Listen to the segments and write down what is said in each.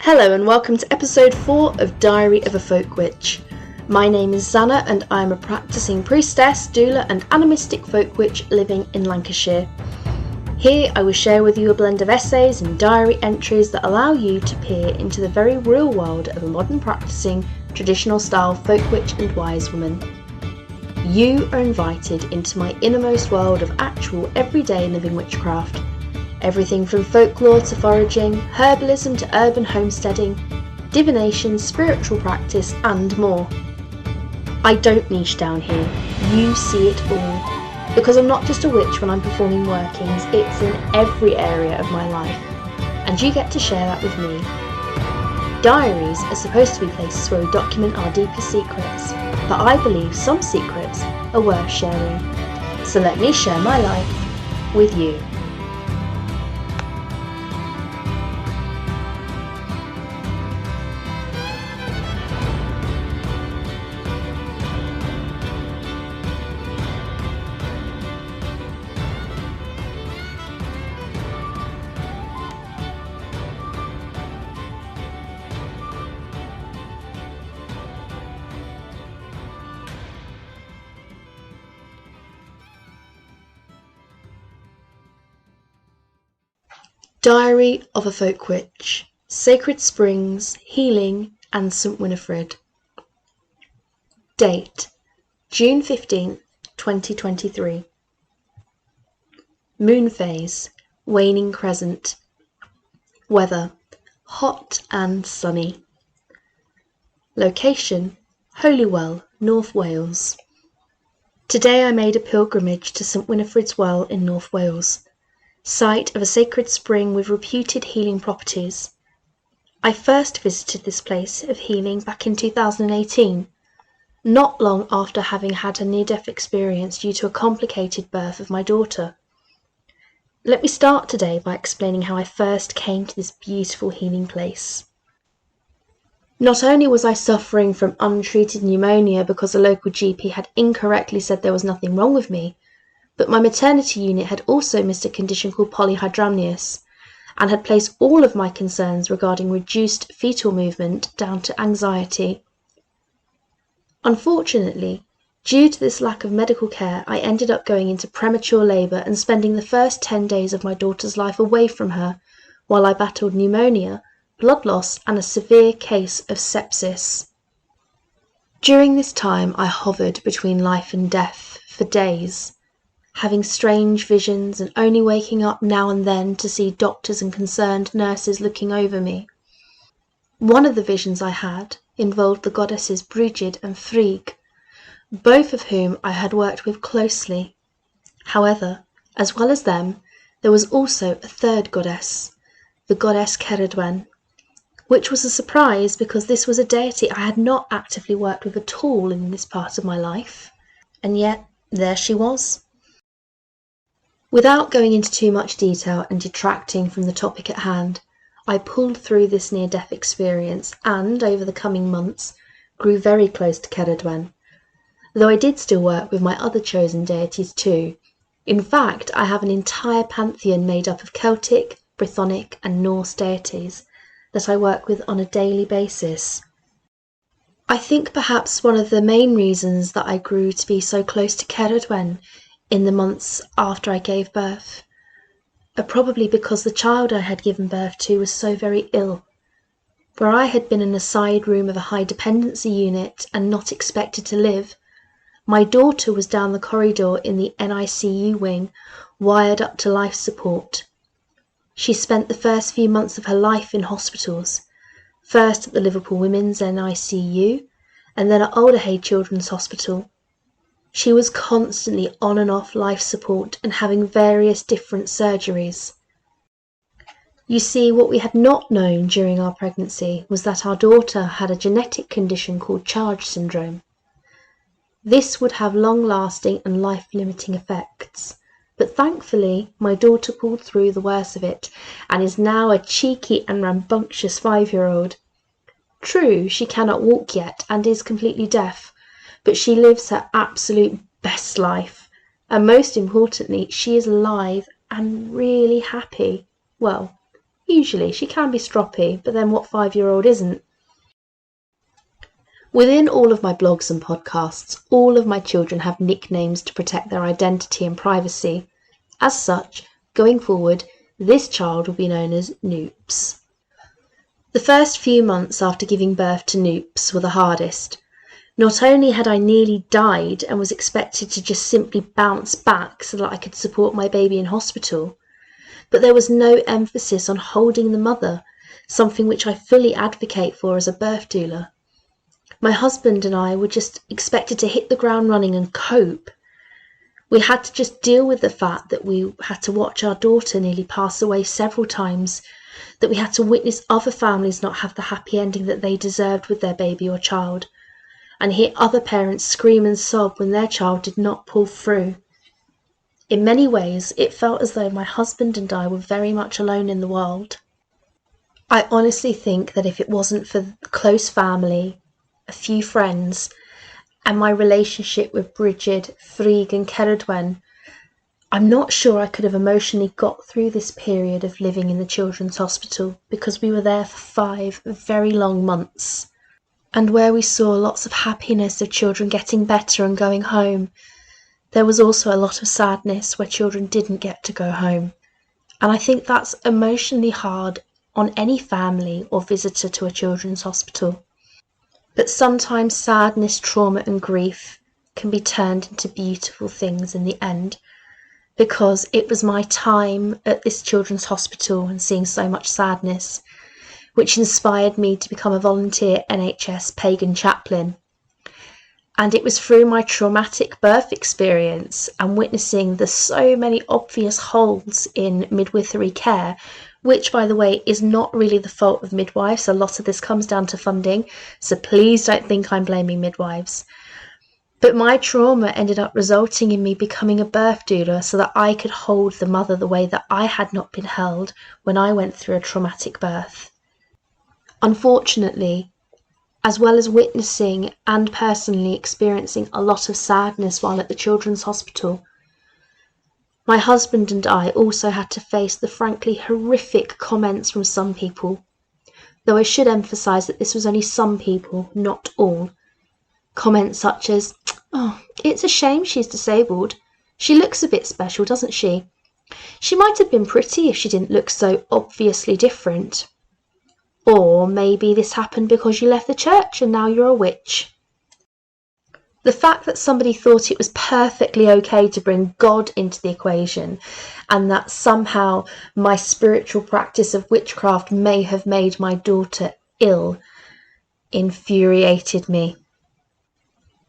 Hello and welcome to episode 4 of Diary of a Folk Witch. My name is Zanna and I am a practicing priestess, doula and animistic folk witch living in Lancashire. Here I will share with you a blend of essays and diary entries that allow you to peer into the very real world of a modern practicing, traditional style folk witch and wise woman. You are invited into my innermost world of actual everyday living witchcraft. Everything from folklore to foraging, herbalism to urban homesteading, divination, spiritual practice and more. I don't niche down here, you see it all. Because I'm not just a witch when I'm performing workings, it's in every area of my life. And you get to share that with me. Diaries are supposed to be places where we document our deepest secrets, but I believe some secrets are worth sharing. So let me share my life with you. Diary of a Folk Witch, Sacred Springs, Healing and St Winefride. Date: June 15th, 2023. Moon phase, waning crescent. Weather: hot and sunny. Location: Holywell, North Wales. Today I made a pilgrimage to St Winefride's Well in North Wales, site of a sacred spring with reputed healing properties. I first visited this place of healing back in 2018, not long after having had a near-death experience due to a complicated birth of my daughter. Let me start today by explaining how I first came to this beautiful healing place. Not only was I suffering from untreated pneumonia because a local GP had incorrectly said there was nothing wrong with me, but my maternity unit had also missed a condition called polyhydramnios and had placed all of my concerns regarding reduced fetal movement down to anxiety. Unfortunately, due to this lack of medical care, I ended up going into premature labour and spending the first 10 days of my daughter's life away from her while I battled pneumonia, blood loss and a severe case of sepsis. During this time I hovered between life and death for days, having strange visions and only waking up now and then to see doctors and concerned nurses looking over me. One of the visions I had involved the goddesses Brigid and Frigg, both of whom I had worked with closely. However, as well as them, there was also a third goddess, the goddess Ceridwen, which was a surprise because this was a deity I had not actively worked with at all in this part of my life, and yet there she was. Without going into too much detail and detracting from the topic at hand, I pulled through this near-death experience and, over the coming months, grew very close to Ceridwen, though I did still work with my other chosen deities too. In fact, I have an entire pantheon made up of Celtic, Brythonic and Norse deities that I work with on a daily basis. I think perhaps one of the main reasons that I grew to be so close to Ceridwen in the months after I gave birth are probably because the child I had given birth to was so very ill. Where I had been in a side room of a high dependency unit and not expected to live, my daughter was down the corridor in the NICU wing, wired up to life support. She spent the first few months of her life in hospitals, first at the Liverpool Women's NICU and then at Alderhay Children's Hospital. She was constantly on and off life support and having various different surgeries. You see, what we had not known during our pregnancy was that our daughter had a genetic condition called charge syndrome. This would have long-lasting and life-limiting effects, but thankfully my daughter pulled through the worst of it and is now a cheeky and rambunctious 5-year-old. True, she cannot walk yet and is completely deaf, but she lives her absolute best life, and most importantly, she is alive and really happy. Well, Usually she can be stroppy, but then what 5-year-old isn't? Within all of my blogs and podcasts, all of my children have nicknames to protect their identity and privacy. As such, going forward, this child will be known as Noops. The first few months after giving birth to Noops were the hardest. Not only had I nearly died and was expected to just simply bounce back so that I could support my baby in hospital, but there was no emphasis on holding the mother, something which I fully advocate for as a birth doula. My husband and I were just expected to hit the ground running and cope. We had to just deal with the fact that we had to watch our daughter nearly pass away several times, that we had to witness other families not have the happy ending that they deserved with their baby or child, and hear other parents scream and sob when their child did not pull through. In many ways, it felt as though my husband and I were very much alone in the world. I honestly think that if it wasn't for close family, a few friends, and my relationship with Bridget, Frigg and Ceridwen, I'm not sure I could have emotionally got through this period of living in the children's hospital, because we were there for 5 very long months. And where we saw lots of happiness of children getting better and going home, there was also a lot of sadness where children didn't get to go home. And I think that's emotionally hard on any family or visitor to a children's hospital. But sometimes sadness, trauma and grief can be turned into beautiful things in the end, because it was my time at this children's hospital and seeing so much sadness which inspired me to become a volunteer NHS pagan chaplain. And it was through my traumatic birth experience and witnessing the so many obvious holes in midwifery care, which, by the way, is not really the fault of midwives. A lot of this comes down to funding, so please don't think I'm blaming midwives. But my trauma ended up resulting in me becoming a birth doula so that I could hold the mother the way that I had not been held when I went through a traumatic birth. Unfortunately, as well as witnessing and personally experiencing a lot of sadness while at the children's hospital, my husband and I also had to face the frankly horrific comments from some people, though I should emphasise that this was only some people, not all. Comments such as, "Oh, it's a shame she's disabled. She looks a bit special, doesn't she? She might have been pretty if she didn't look so obviously different. Or maybe this happened because you left the church and now you're a witch." The fact that somebody thought it was perfectly okay to bring God into the equation, and that somehow my spiritual practice of witchcraft may have made my daughter ill, infuriated me.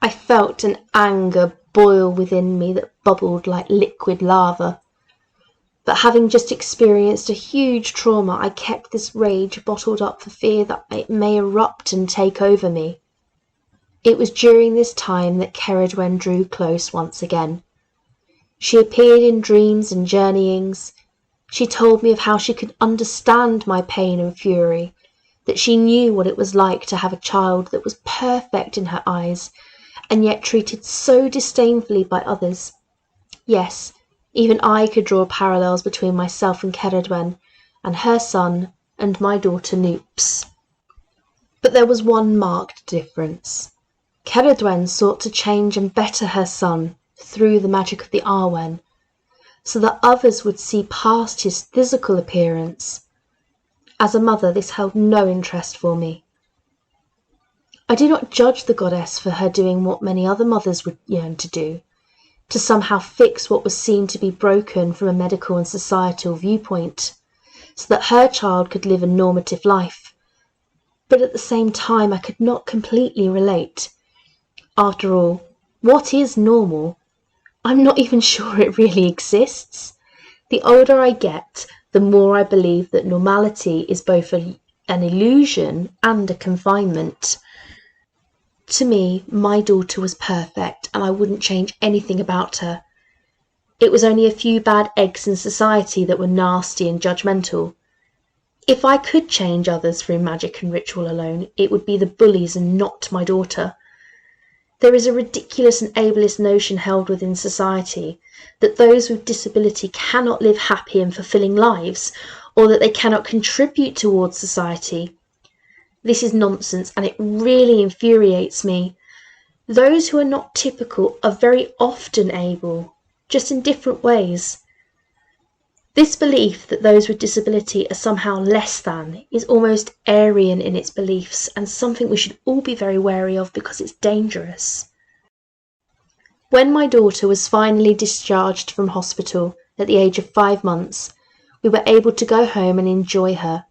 I felt an anger boil within me that bubbled like liquid lava. But having just experienced a huge trauma, I kept this rage bottled up for fear that it may erupt and take over me. It was during this time that Ceridwen drew close once again. She appeared in dreams and journeyings. She told me of how she could understand my pain and fury, that she knew what it was like to have a child that was perfect in her eyes, and yet treated so disdainfully by others. Yes, even I could draw parallels between myself and Ceridwen, and her son, and my daughter Noops. But there was one marked difference. Ceridwen sought to change and better her son through the magic of the Arwen, so that others would see past his physical appearance. As a mother, this held no interest for me. I do not judge the goddess for her doing what many other mothers would yearn to do, to somehow fix what was seen to be broken from a medical and societal viewpoint, so that her child could live a normative life. But at the same time, I could not completely relate. After all, what is normal? I'm not even sure it really exists. The older I get, the more I believe that normality is both an illusion and a confinement. To me, my daughter was perfect, and I wouldn't change anything about her. It was only a few bad eggs in society that were nasty and judgmental. If I could change others through magic and ritual alone, it would be the bullies and not my daughter. There is a ridiculous and ableist notion held within society that those with disability cannot live happy and fulfilling lives, or that they cannot contribute towards society. This is nonsense, and it really infuriates me. Those who are not typical are very often able, just in different ways. This belief that those with disability are somehow less than is almost Aryan in its beliefs, and something we should all be very wary of because it's dangerous. When my daughter was finally discharged from hospital at the age of 5 months, we were able to go home and enjoy her.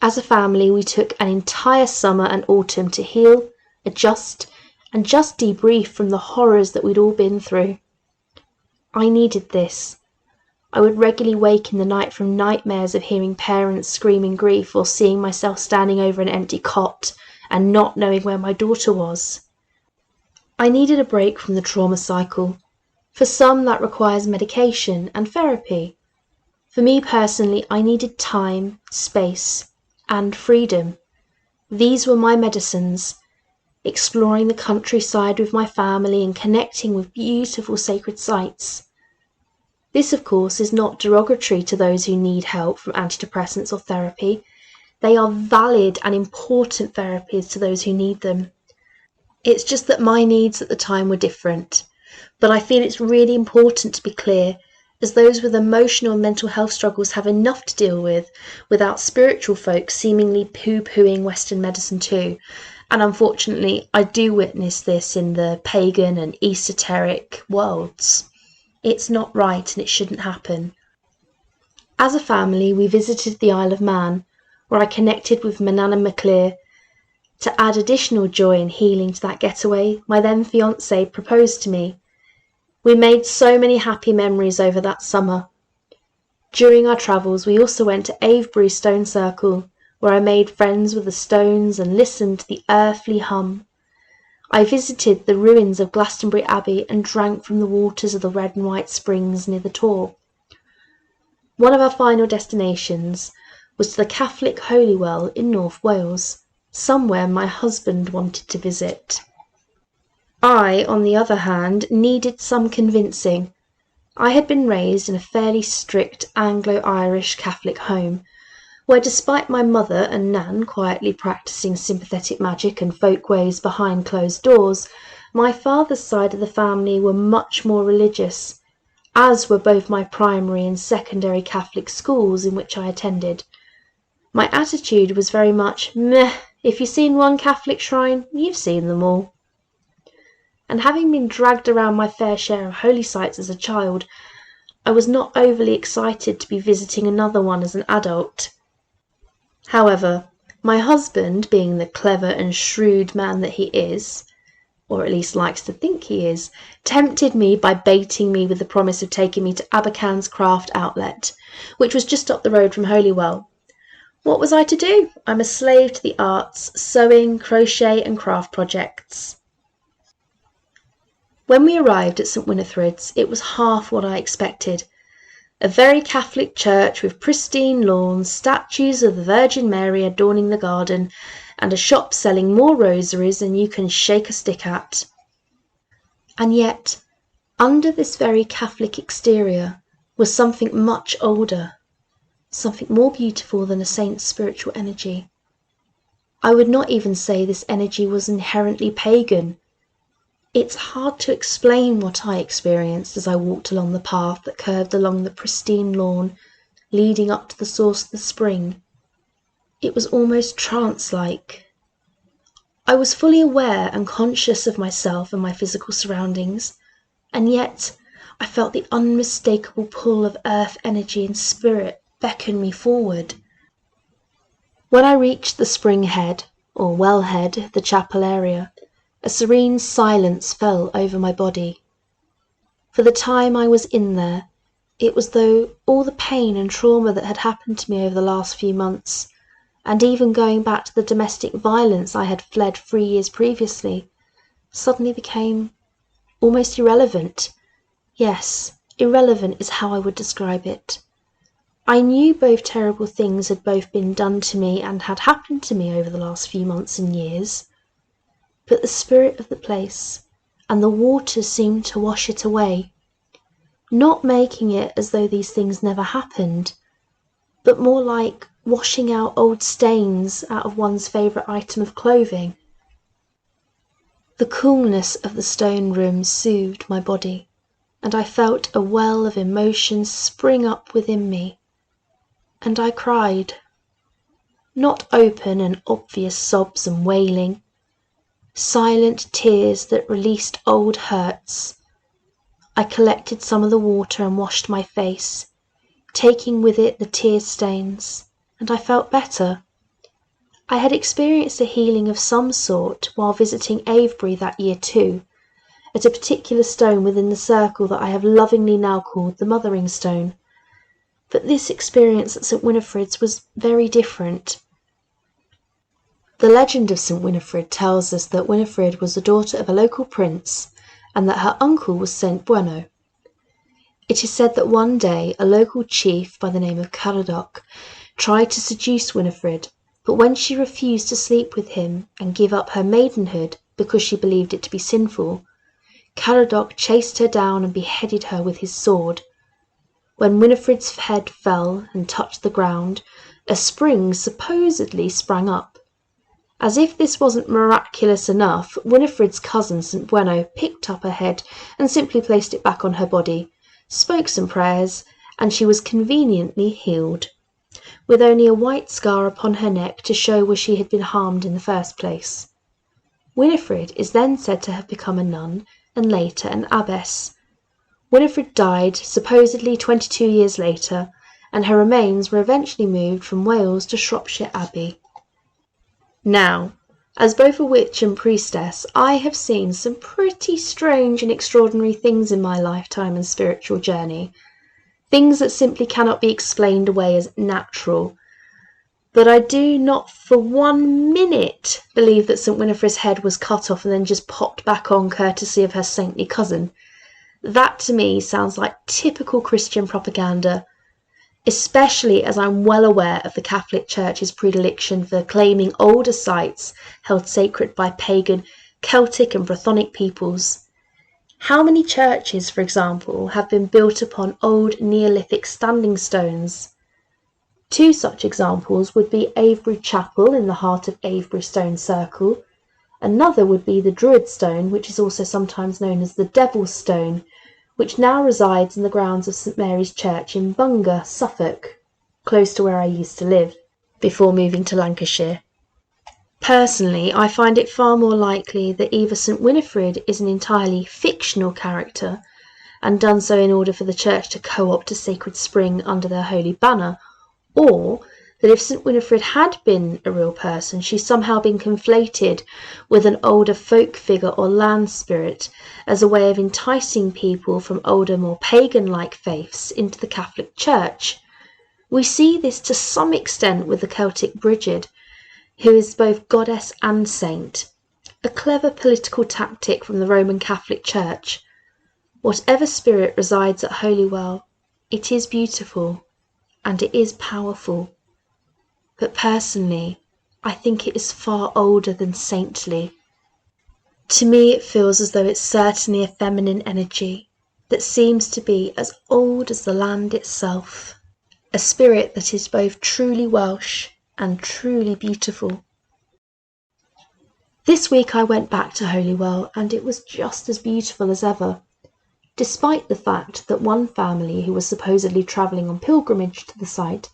As a family, we took an entire summer and autumn to heal, adjust, and just debrief from the horrors that we'd all been through. I needed this. I would regularly wake in the night from nightmares of hearing parents scream in grief or seeing myself standing over an empty cot and not knowing where my daughter was. I needed a break from the trauma cycle. For some, that requires medication and therapy. For me personally, I needed time, space, and freedom. These were my medicines. Exploring the countryside with my family and connecting with beautiful sacred sites. This, of course, is not derogatory to those who need help from antidepressants or therapy. They are valid and important therapies to those who need them. It's just that my needs at the time were different. But I feel it's really important to be clear, as those with emotional and mental health struggles have enough to deal with, without spiritual folks seemingly poo-pooing Western medicine too. And unfortunately, I do witness this in the pagan and esoteric worlds. It's not right and it shouldn't happen. As a family, we visited the Isle of Man, where I connected with Manana MacLear. To add additional joy and healing to that getaway, my then fiancé proposed to me. We made so many happy memories over that summer. During our travels, we also went to Avebury Stone Circle, where I made friends with the stones and listened to the earthly hum. I visited the ruins of Glastonbury Abbey and drank from the waters of the red and white springs near the Tor. One of our final destinations was to the Catholic Holy Well in North Wales, somewhere my husband wanted to visit. I, on the other hand, needed some convincing. I had been raised in a fairly strict Anglo-Irish Catholic home, where despite my mother and Nan quietly practising sympathetic magic and folk ways behind closed doors, my father's side of the family were much more religious, as were both my primary and secondary Catholic schools in which I attended. My attitude was very much, meh, if you've seen one Catholic shrine, you've seen them all. And having been dragged around my fair share of holy sites as a child, I was not overly excited to be visiting another one as an adult. However, my husband, being the clever and shrewd man that he is, or at least likes to think he is, tempted me by baiting me with the promise of taking me to Abercairn's craft outlet, which was just up the road from Holywell. What was I to do? I'm a slave to the arts, sewing, crochet and craft projects. When we arrived at St Winefride's, it was half what I expected. A very Catholic church with pristine lawns, statues of the Virgin Mary adorning the garden, and a shop selling more rosaries than you can shake a stick at. And yet, under this very Catholic exterior was something much older, something more beautiful than a saint's spiritual energy. I would not even say this energy was inherently pagan. It's hard to explain what I experienced as I walked along the path that curved along the pristine lawn, leading up to the source of the spring. It was almost trance-like. I was fully aware and conscious of myself and my physical surroundings, and yet I felt the unmistakable pull of earth energy and spirit beckon me forward. When I reached the spring head, or well head, the chapel area, a serene silence fell over my body. For the time I was in there, it was though all the pain and trauma that had happened to me over the last few months, and even going back to the domestic violence I had fled 3 years previously, suddenly became almost irrelevant. Yes, irrelevant is how I would describe it. I knew both terrible things had both been done to me and had happened to me over the last few months and years, but the spirit of the place and the water seemed to wash it away, not making it as though these things never happened, but more like washing out old stains out of one's favourite item of clothing. The coolness of the stone room soothed my body, and I felt a well of emotion spring up within me, and I cried. Not open and obvious sobs and wailing, silent tears that released old hurts. I collected some of the water and washed my face, taking with it the tear stains, and I felt better. I had experienced a healing of some sort while visiting Avebury that year too, at a particular stone within the circle that I have lovingly now called the Mothering Stone. But this experience at St Winifred's was very different. The legend of St Winifred tells us that Winifred was the daughter of a local prince and that her uncle was Saint Bueno. It is said that one day a local chief by the name of Caradoc tried to seduce Winifred, but when she refused to sleep with him and give up her maidenhood because she believed it to be sinful, Caradoc chased her down and beheaded her with his sword. When Winifred's head fell and touched the ground, a spring supposedly sprang up. As if this wasn't miraculous enough, Winifred's cousin St Bueno picked up her head and simply placed it back on her body, spoke some prayers, and she was conveniently healed, with only a white scar upon her neck to show where she had been harmed in the first place. Winifred is then said to have become a nun and later an abbess. Winifred died supposedly 22 years later, and her remains were eventually moved from Wales to Shropshire Abbey. Now, as both a witch and priestess, I have seen some pretty strange and extraordinary things in my lifetime and spiritual journey, things that simply cannot be explained away as natural. But I do not for 1 minute believe that St Winifred's head was cut off and then just popped back on courtesy of her saintly cousin. That to me sounds like typical Christian propaganda, especially as I'm well aware of the Catholic Church's predilection for claiming older sites held sacred by pagan, Celtic and Brythonic peoples. How many churches, for example, have been built upon old Neolithic standing stones? Two such examples would be Avebury Chapel in the heart of Avebury Stone Circle. Another would be the Druid Stone, which is also sometimes known as the Devil's Stone, which now resides in the grounds of St Mary's Church in Bungay, Suffolk, close to where I used to live, before moving to Lancashire. Personally, I find it far more likely that either St Winifred is an entirely fictional character, and done so in order for the Church to co-opt a sacred spring under their holy banner, or that if St Winifred had been a real person, she's somehow been conflated with an older folk figure or land spirit as a way of enticing people from older, more pagan-like faiths into the Catholic Church. We see this to some extent with the Celtic Brigid, who is both goddess and saint, a clever political tactic from the Roman Catholic Church. Whatever spirit resides at Holywell, it is beautiful and it is powerful. But personally, I think it is far older than saintly. To me, it feels as though it's certainly a feminine energy that seems to be as old as the land itself, a spirit that is both truly Welsh and truly beautiful. This week I went back to Holywell and it was just as beautiful as ever, despite the fact that one family who was supposedly travelling on pilgrimage to the site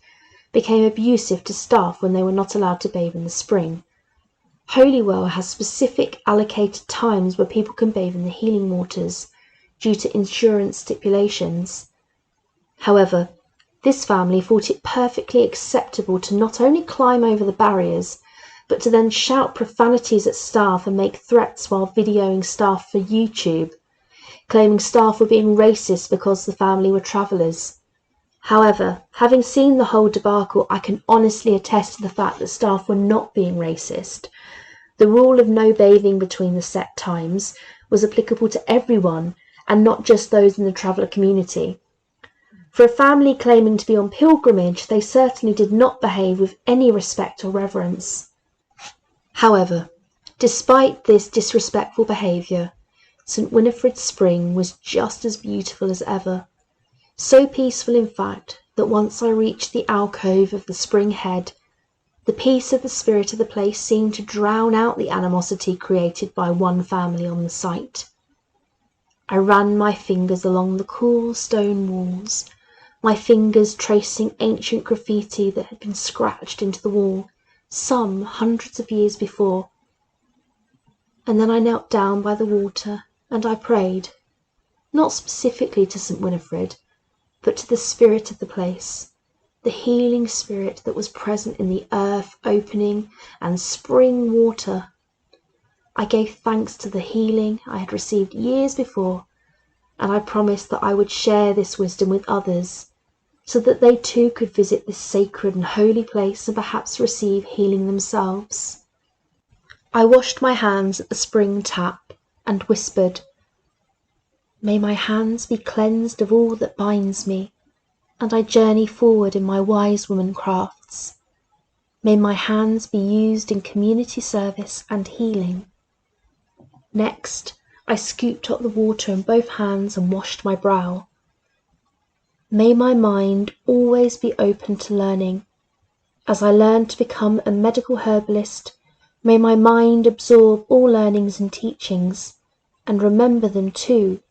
became abusive to staff when they were not allowed to bathe in the spring. Holywell has specific allocated times where people can bathe in the healing waters due to insurance stipulations. However, this family thought it perfectly acceptable to not only climb over the barriers, but to then shout profanities at staff and make threats while videoing staff for YouTube, claiming staff were being racist because the family were travellers. However, having seen the whole debacle, I can honestly attest to the fact that staff were not being racist. The rule of no bathing between the set times was applicable to everyone and not just those in the traveller community. For a family claiming to be on pilgrimage, they certainly did not behave with any respect or reverence. However, despite this disrespectful behaviour, St Winifred's Spring was just as beautiful as ever. So peaceful, in fact, that once I reached the alcove of the spring head, the peace of the spirit of the place seemed to drown out the animosity created by one family on the site. I ran my fingers along the cool stone walls, my fingers tracing ancient graffiti that had been scratched into the wall some hundreds of years before. And then I knelt down by the water and I prayed, not specifically to St Winefride, but to the spirit of the place, the healing spirit that was present in the earth opening and spring water. I gave thanks to the healing I had received years before, and I promised that I would share this wisdom with others, so that they too could visit this sacred and holy place and perhaps receive healing themselves. I washed my hands at the spring tap and whispered, "May my hands be cleansed of all that binds me, and I journey forward in my wise woman crafts. May my hands be used in community service and healing." Next, I scooped up the water in both hands and washed my brow. May my mind always be open to learning. As I learn to become a medical herbalist, may my mind absorb all learnings and teachings, and remember them too,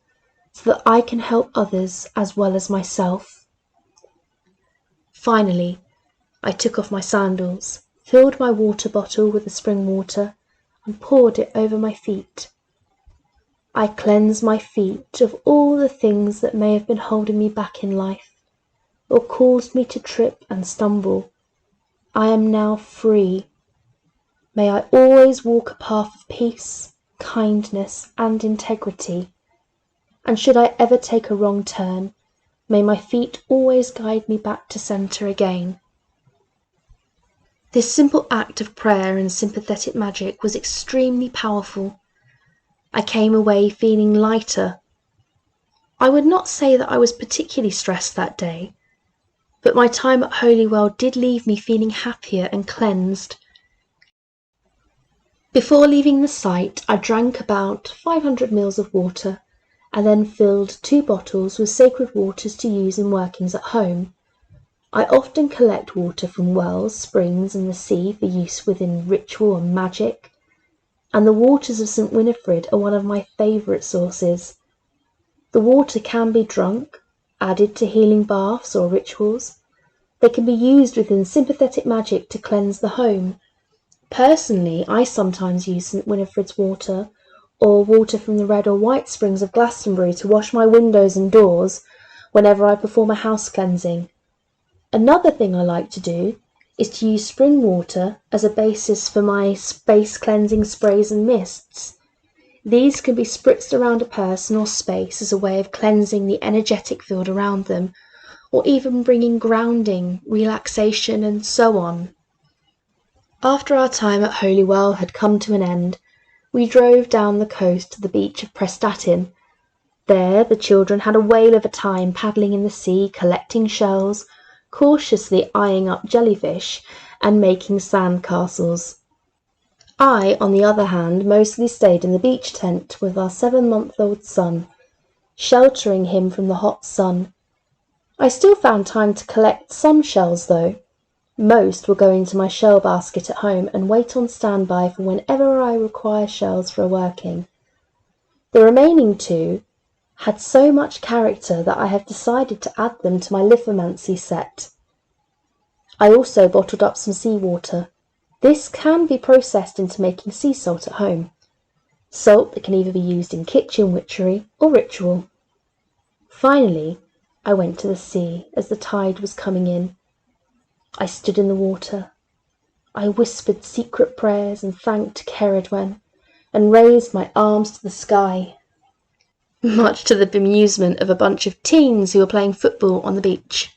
so that I can help others as well as myself. Finally, I took off my sandals, filled my water bottle with the spring water, and poured it over my feet. I cleansed my feet of all the things that may have been holding me back in life, or caused me to trip and stumble. I am now free. May I always walk a path of peace, kindness, and integrity. And should I ever take a wrong turn, may my feet always guide me back to centre again. This simple act of prayer and sympathetic magic was extremely powerful. I came away feeling lighter. I would not say that I was particularly stressed that day, but my time at Holywell did leave me feeling happier and cleansed. Before leaving the site, I drank about 500 ml of water and then filled 2 bottles with sacred waters to use in workings at home. I often collect water from wells, springs and the sea for use within ritual and magic, and the waters of St Winefride are one of my favourite sources. The water can be drunk, added to healing baths or rituals. They can be used within sympathetic magic to cleanse the home. Personally, I sometimes use St Winefride's water or water from the red or white springs of Glastonbury to wash my windows and doors whenever I perform a house cleansing. Another thing I like to do is to use spring water as a basis for my space cleansing sprays and mists. These can be spritzed around a person or space as a way of cleansing the energetic field around them, or even bringing grounding, relaxation, and so on. After our time at Holywell had come to an end, we drove down the coast to the beach of Prestatyn. There the children had a whale of a time paddling in the sea, collecting shells, cautiously eyeing up jellyfish, and making sand castles. I, on the other hand, mostly stayed in the beach tent with our 7-month-old son, sheltering him from the hot sun. I still found time to collect some shells though. Most will go into my shell basket at home and wait on standby for whenever I require shells for a working. The remaining 2 had so much character that I have decided to add them to my lithomancy set. I also bottled up some seawater. This can be processed into making sea salt at home. Salt that can either be used in kitchen witchery or ritual. Finally, I went to the sea as the tide was coming in. I stood in the water. I whispered secret prayers and thanked Ceridwen, and raised my arms to the sky, much to the bemusement of a bunch of teens who were playing football on the beach.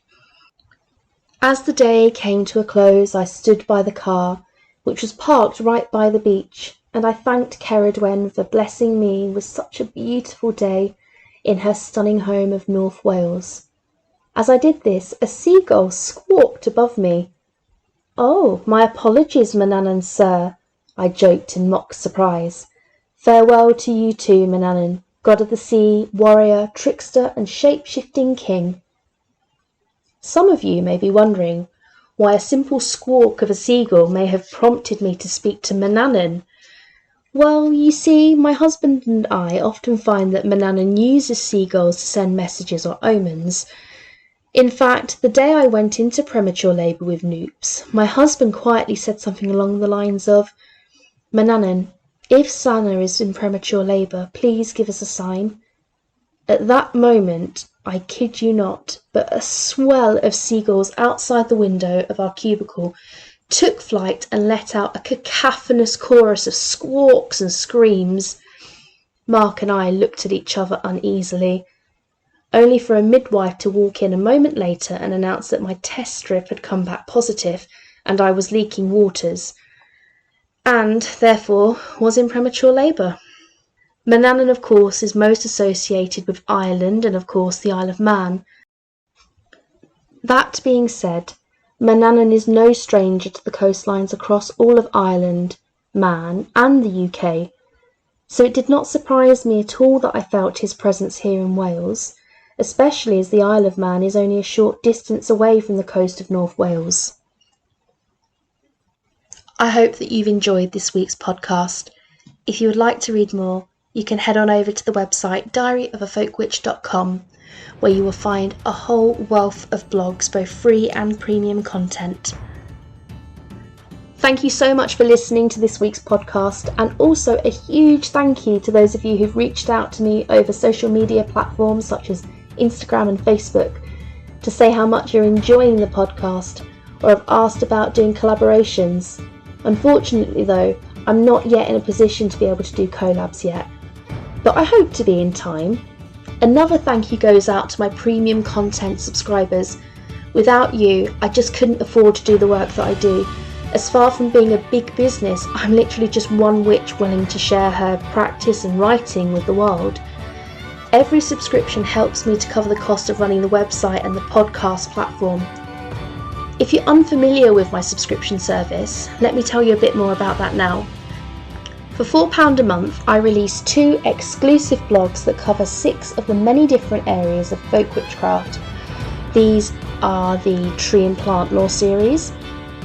As the day came to a close, I stood by the car, which was parked right by the beach, and I thanked Ceridwen for blessing me with such a beautiful day in her stunning home of North Wales. As I did this, a seagull squawked above me. "Oh, my apologies, Manannan, sir," I joked in mock surprise. "Farewell to you too, Manannan, god of the sea, warrior, trickster, and shape-shifting king." Some of you may be wondering why a simple squawk of a seagull may have prompted me to speak to Manannan. Well, you see, my husband and I often find that Manannan uses seagulls to send messages or omens. In fact, the day I went into premature labour with Noops, my husband quietly said something along the lines of, "Manannan, if Sana is in premature labour, please give us a sign." At that moment, I kid you not, but a swell of seagulls outside the window of our cubicle took flight and let out a cacophonous chorus of squawks and screams. Mark and I looked at each other uneasily, only for a midwife to walk in a moment later and announce that my test strip had come back positive and I was leaking waters, and, therefore, was in premature labour. Manannan, of course, is most associated with Ireland and, of course, the Isle of Man. That being said, Manannan is no stranger to the coastlines across all of Ireland, Man, and the UK, so it did not surprise me at all that I felt his presence here in Wales, especially as the Isle of Man is only a short distance away from the coast of North Wales. I hope that you've enjoyed this week's podcast. If you would like to read more, you can head on over to the website diaryofafolkwitch.com, where you will find a whole wealth of blogs, both free and premium content. Thank you so much for listening to this week's podcast, and also a huge thank you to those of you who've reached out to me over social media platforms such as Instagram and Facebook to say how much you're enjoying the podcast or have asked about doing collaborations. Unfortunately though, I'm not yet in a position to be able to do collabs yet, but I hope to be in time. Another thank you goes out to my premium content subscribers. Without you, I just couldn't afford to do the work that I do. As far from being a big business, I'm literally just one witch willing to share her practice and writing with the world. Every subscription helps me to cover the cost of running the website and the podcast platform. If you're unfamiliar with my subscription service, let me tell you a bit more about that now. For £4 a month, I release 2 exclusive blogs that cover 6 of the many different areas of folk witchcraft. These are the Tree and Plant Lore series,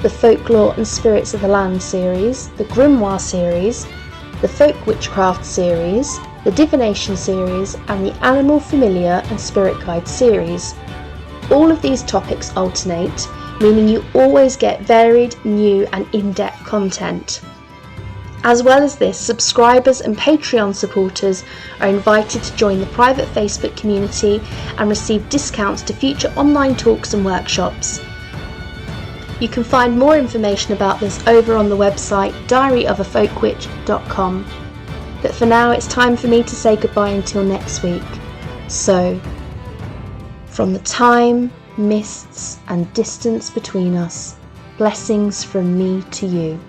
the Folklore and Spirits of the Land series, the Grimoire series, the Folk Witchcraft series, the Divination series, and the Animal Familiar and Spirit Guide series. All of these topics alternate, meaning you always get varied, new and in-depth content. As well as this, subscribers and Patreon supporters are invited to join the private Facebook community and receive discounts to future online talks and workshops. You can find more information about this over on the website diaryofafolkwitch.com. But for now, it's time for me to say goodbye until next week. So, from the time, mists and distance between us, blessings from me to you.